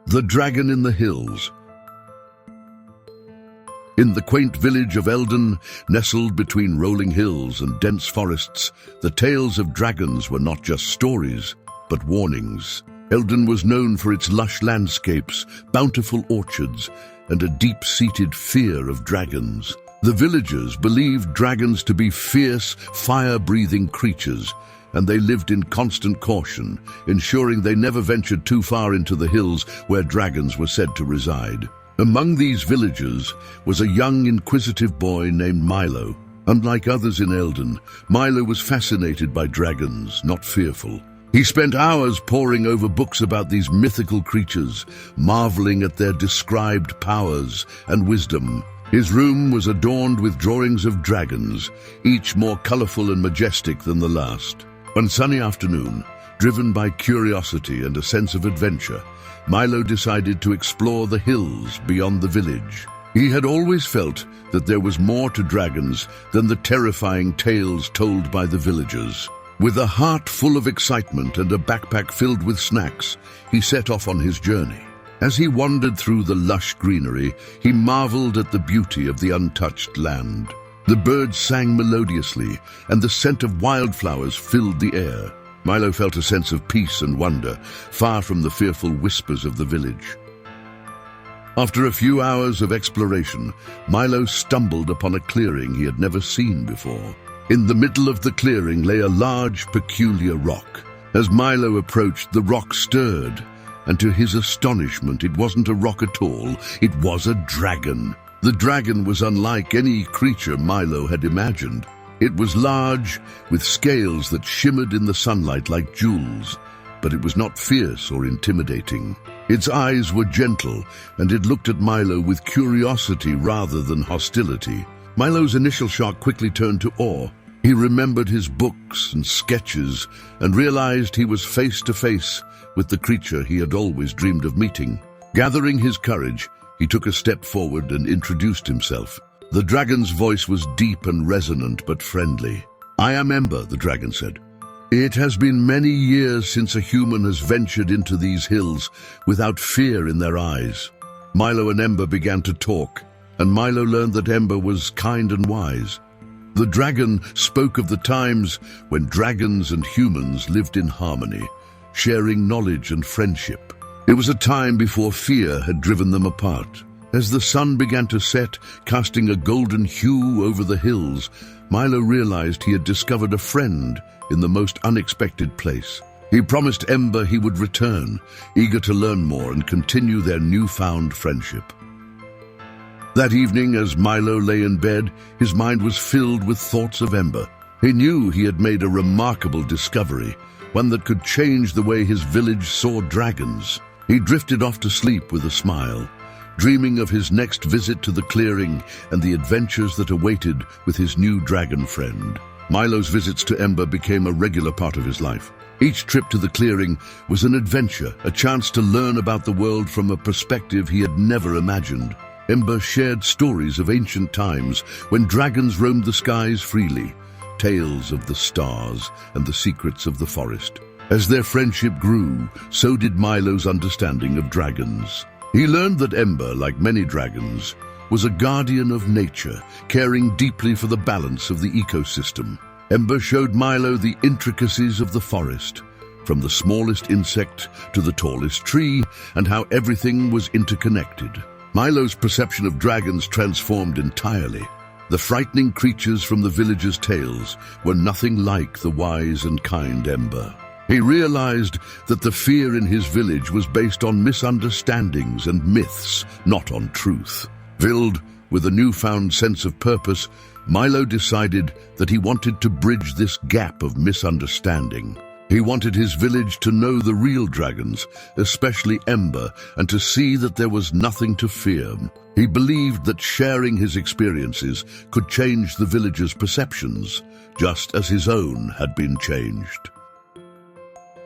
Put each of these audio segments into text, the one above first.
The Dragon in the Hills. In the quaint village of Eldon, nestled between rolling hills and dense forests, the tales of dragons were not just stories, but warnings. Eldon was known for its lush landscapes, bountiful orchards, and a deep-seated fear of dragons. The villagers believed dragons to be fierce, fire-breathing creatures, and they lived in constant caution, ensuring they never ventured too far into the hills where dragons were said to reside. Among these villagers was a young, inquisitive boy named Milo. Unlike others in Eldon, Milo was fascinated by dragons, not fearful. He spent hours poring over books about these mythical creatures, marveling at their described powers and wisdom. His room was adorned with drawings of dragons, each more colorful and majestic than the last. One sunny afternoon, driven by curiosity and a sense of adventure, Milo decided to explore the hills beyond the village. He had always felt that there was more to dragons than the terrifying tales told by the villagers. With a heart full of excitement and a backpack filled with snacks, he set off on his journey. As he wandered through the lush greenery, he marveled at the beauty of the untouched land. The birds sang melodiously, and the scent of wildflowers filled the air. Milo felt a sense of peace and wonder, far from the fearful whispers of the village. After a few hours of exploration, Milo stumbled upon a clearing he had never seen before. In the middle of the clearing lay a large, peculiar rock. As Milo approached, the rock stirred, and to his astonishment, it wasn't a rock at all, it was a dragon. The dragon was unlike any creature Milo had imagined. It was large, with scales that shimmered in the sunlight like jewels, but it was not fierce or intimidating. Its eyes were gentle, and it looked at Milo with curiosity rather than hostility. Milo's initial shock quickly turned to awe. He remembered his books and sketches and realized he was face to face with the creature he had always dreamed of meeting. Gathering his courage, he took a step forward and introduced himself. The dragon's voice was deep and resonant but friendly. "I am Ember," the dragon said. "It has been many years since a human has ventured into these hills without fear in their eyes." Milo and Ember began to talk, and Milo learned that Ember was kind and wise. The dragon spoke of the times when dragons and humans lived in harmony, sharing knowledge and friendship. It was a time before fear had driven them apart. As the sun began to set, casting a golden hue over the hills, Milo realized he had discovered a friend in the most unexpected place. He promised Ember he would return, eager to learn more and continue their newfound friendship. That evening, as Milo lay in bed, his mind was filled with thoughts of Ember. He knew he had made a remarkable discovery, one that could change the way his village saw dragons. He drifted off to sleep with a smile, dreaming of his next visit to the clearing and the adventures that awaited with his new dragon friend. Milo's visits to Ember became a regular part of his life. Each trip to the clearing was an adventure, a chance to learn about the world from a perspective he had never imagined. Ember shared stories of ancient times when dragons roamed the skies freely, tales of the stars and the secrets of the forest. As their friendship grew, so did Milo's understanding of dragons. He learned that Ember, like many dragons, was a guardian of nature, caring deeply for the balance of the ecosystem. Ember showed Milo the intricacies of the forest, from the smallest insect to the tallest tree, and how everything was interconnected. Milo's perception of dragons transformed entirely. The frightening creatures from the villagers' tales were nothing like the wise and kind Ember. He realized that the fear in his village was based on misunderstandings and myths, not on truth. Filled with a newfound sense of purpose, Milo decided that he wanted to bridge this gap of misunderstanding. He wanted his village to know the real dragons, especially Ember, and to see that there was nothing to fear. He believed that sharing his experiences could change the villagers' perceptions, just as his own had been changed.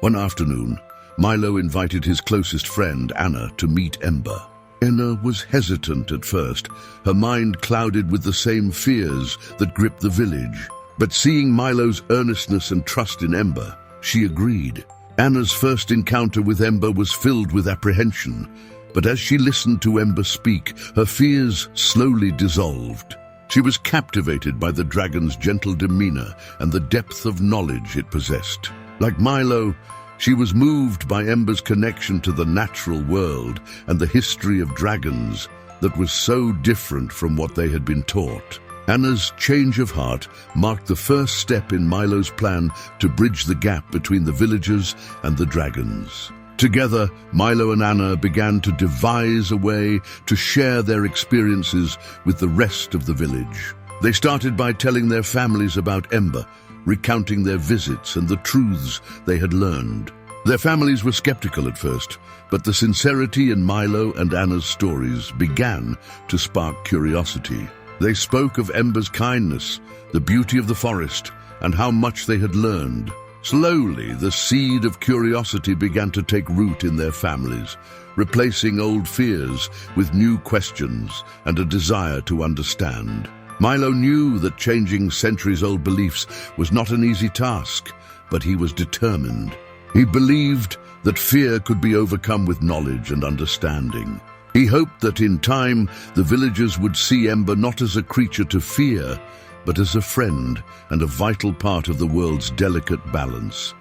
One afternoon, Milo invited his closest friend, Anna, to meet Ember. Anna was hesitant at first, her mind clouded with the same fears that gripped the village. But seeing Milo's earnestness and trust in Ember, she agreed. Anna's first encounter with Ember was filled with apprehension, but as she listened to Ember speak, her fears slowly dissolved. She was captivated by the dragon's gentle demeanor and the depth of knowledge it possessed. Like Milo, she was moved by Ember's connection to the natural world and the history of dragons that was so different from what they had been taught. Anna's change of heart marked the first step in Milo's plan to bridge the gap between the villagers and the dragons. Together, Milo and Anna began to devise a way to share their experiences with the rest of the village. They started by telling their families about Ember, recounting their visits and the truths they had learned. Their families were skeptical at first, but the sincerity in Milo and Anna's stories began to spark curiosity. They spoke of Ember's kindness, the beauty of the forest, and how much they had learned. Slowly, the seed of curiosity began to take root in their families, replacing old fears with new questions and a desire to understand. Milo knew that changing centuries-old beliefs was not an easy task, but he was determined. He believed that fear could be overcome with knowledge and understanding. He hoped that in time, the villagers would see Ember not as a creature to fear, but as a friend and a vital part of the world's delicate balance.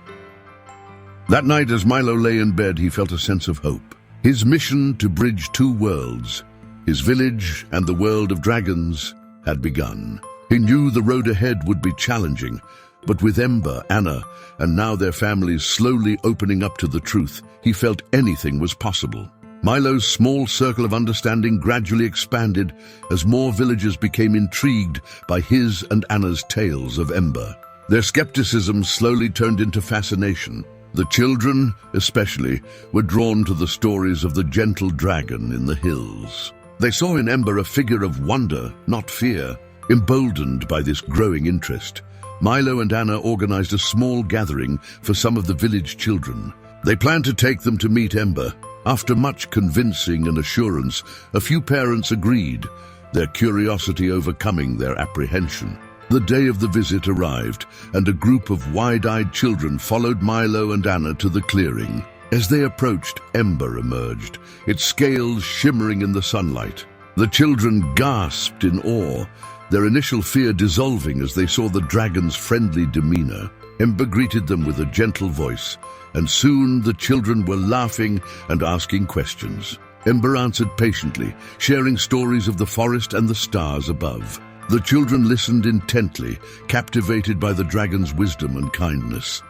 That night, as Milo lay in bed, he felt a sense of hope. His mission to bridge two worlds, his village and the world of dragons, had begun. He knew the road ahead would be challenging, but with Ember, Anna, and now their families slowly opening up to the truth, he felt anything was possible. Milo's small circle of understanding gradually expanded as more villagers became intrigued by his and Anna's tales of Ember. Their skepticism slowly turned into fascination. The children, especially, were drawn to the stories of the gentle dragon in the hills. They saw in Ember a figure of wonder, not fear. Emboldened by this growing interest, Milo and Anna organized a small gathering for some of the village children. They planned to take them to meet Ember. After much convincing and assurance, a few parents agreed, their curiosity overcoming their apprehension. The day of the visit arrived, and a group of wide-eyed children followed Milo and Anna to the clearing. As they approached, Ember emerged, its scales shimmering in the sunlight. The children gasped in awe, their initial fear dissolving as they saw the dragon's friendly demeanor. Ember greeted them with a gentle voice, and soon the children were laughing and asking questions. Ember answered patiently, sharing stories of the forest and the stars above. The children listened intently, captivated by the dragon's wisdom and kindness.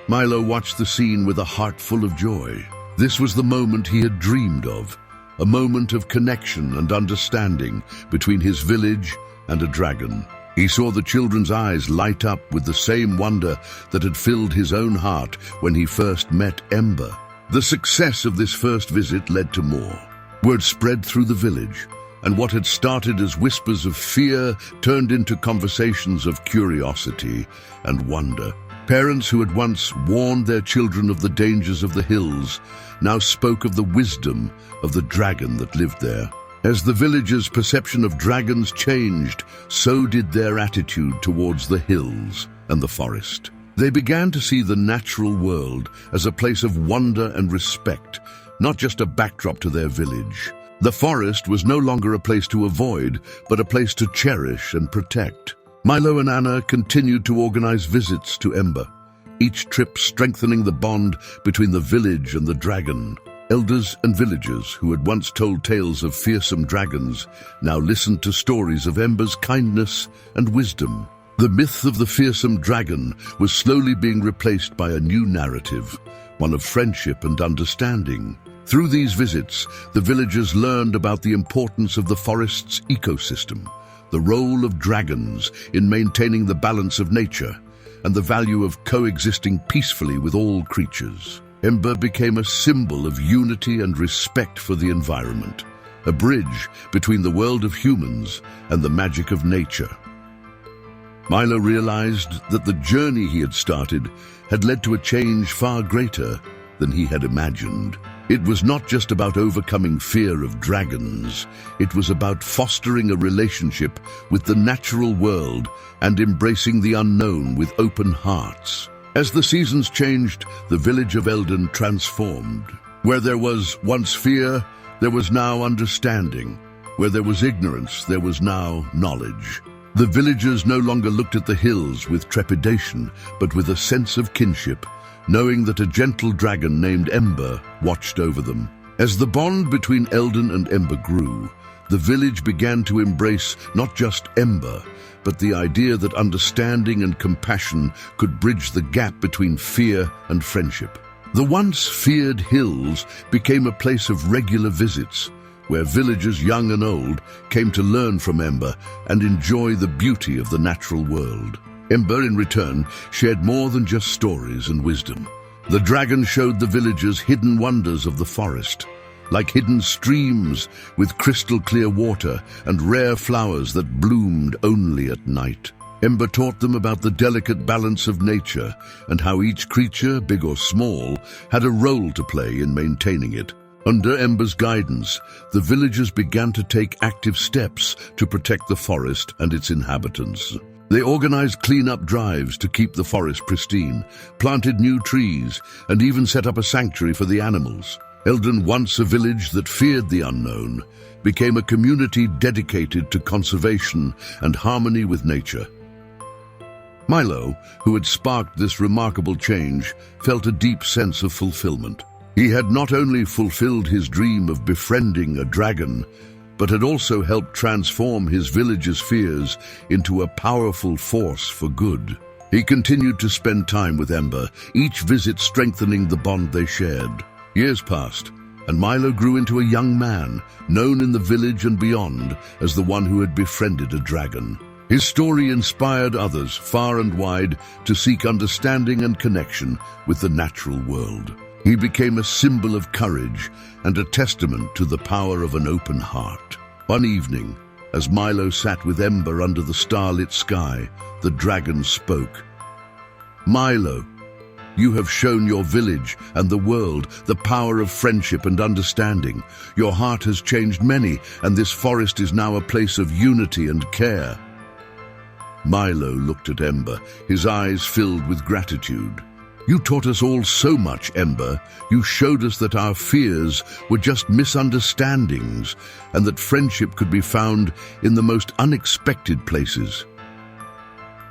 Milo watched the scene with a heart full of joy. This was the moment he had dreamed of, a moment of connection and understanding between his village and a dragon. He saw the children's eyes light up with the same wonder that had filled his own heart when he first met Ember. The success of this first visit led to more. Word spread through the village, and what had started as whispers of fear turned into conversations of curiosity and wonder. Parents who had once warned their children of the dangers of the hills now spoke of the wisdom of the dragon that lived there. As the villagers' perception of dragons changed, so did their attitude towards the hills and the forest. They began to see the natural world as a place of wonder and respect, not just a backdrop to their village. The forest was no longer a place to avoid, but a place to cherish and protect. Milo and Anna continued to organize visits to Ember, each trip strengthening the bond between the village and the dragon. Elders and villagers who had once told tales of fearsome dragons now listened to stories of Ember's kindness and wisdom. The myth of the fearsome dragon was slowly being replaced by a new narrative, one of friendship and understanding. Through these visits, the villagers learned about the importance of the forest's ecosystem, the role of dragons in maintaining the balance of nature, and the value of coexisting peacefully with all creatures. Ember became a symbol of unity and respect for the environment, a bridge between the world of humans and the magic of nature. Milo realized that the journey he had started had led to a change far greater than he had imagined. It was not just about overcoming fear of dragons, it was about fostering a relationship with the natural world and embracing the unknown with open hearts. As the seasons changed, the village of Eldon transformed. Where there was once fear, there was now understanding. Where there was ignorance, there was now knowledge. The villagers no longer looked at the hills with trepidation, but with a sense of kinship, knowing that a gentle dragon named Ember watched over them. As the bond between Eldon and Ember grew, the village began to embrace not just Ember, but the idea that understanding and compassion could bridge the gap between fear and friendship. The once feared hills became a place of regular visits, where villagers young and old came to learn from Ember and enjoy the beauty of the natural world. Ember, in return, shared more than just stories and wisdom. The dragon showed the villagers hidden wonders of the forest, like hidden streams with crystal-clear water and rare flowers that bloomed only at night. Ember taught them about the delicate balance of nature and how each creature, big or small, had a role to play in maintaining it. Under Ember's guidance, the villagers began to take active steps to protect the forest and its inhabitants. They organized clean-up drives to keep the forest pristine, planted new trees, and even set up a sanctuary for the animals. Eldon, once a village that feared the unknown, became a community dedicated to conservation and harmony with nature. Milo, who had sparked this remarkable change, felt a deep sense of fulfillment. He had not only fulfilled his dream of befriending a dragon, but had also helped transform his village's fears into a powerful force for good. He continued to spend time with Ember, each visit strengthening the bond they shared. Years passed, and Milo grew into a young man, known in the village and beyond as the one who had befriended a dragon. His story inspired others far and wide to seek understanding and connection with the natural world. He became a symbol of courage and a testament to the power of an open heart. One evening, as Milo sat with Ember under the starlit sky, the dragon spoke. "Milo, you have shown your village and the world the power of friendship and understanding. Your heart has changed many, and this forest is now a place of unity and care." Milo looked at Ember, his eyes filled with gratitude. "You taught us all so much, Ember. You showed us that our fears were just misunderstandings and that friendship could be found in the most unexpected places."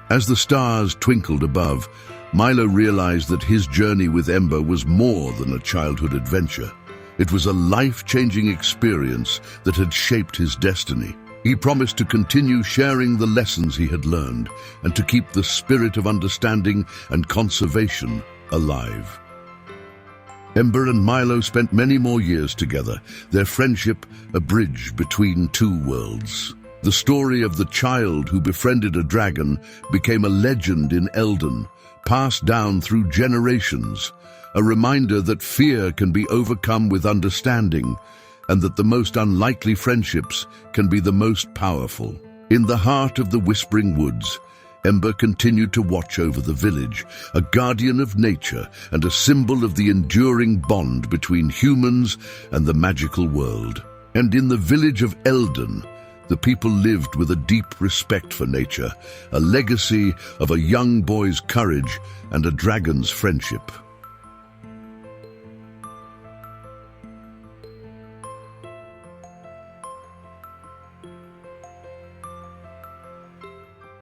As the stars twinkled above, Milo realized that his journey with Ember was more than a childhood adventure. It was a life-changing experience that had shaped his destiny. He promised to continue sharing the lessons he had learned and to keep the spirit of understanding and conservation alive. Ember and Milo spent many more years together, their friendship a bridge between two worlds. The story of the child who befriended a dragon became a legend in Eldon, passed down through generations, a reminder that fear can be overcome with understanding, and that the most unlikely friendships can be the most powerful. In the heart of the Whispering Woods, Ember continued to watch over the village, a guardian of nature and a symbol of the enduring bond between humans and the magical world. And in the village of Eldon, the people lived with a deep respect for nature, a legacy of a young boy's courage and a dragon's friendship.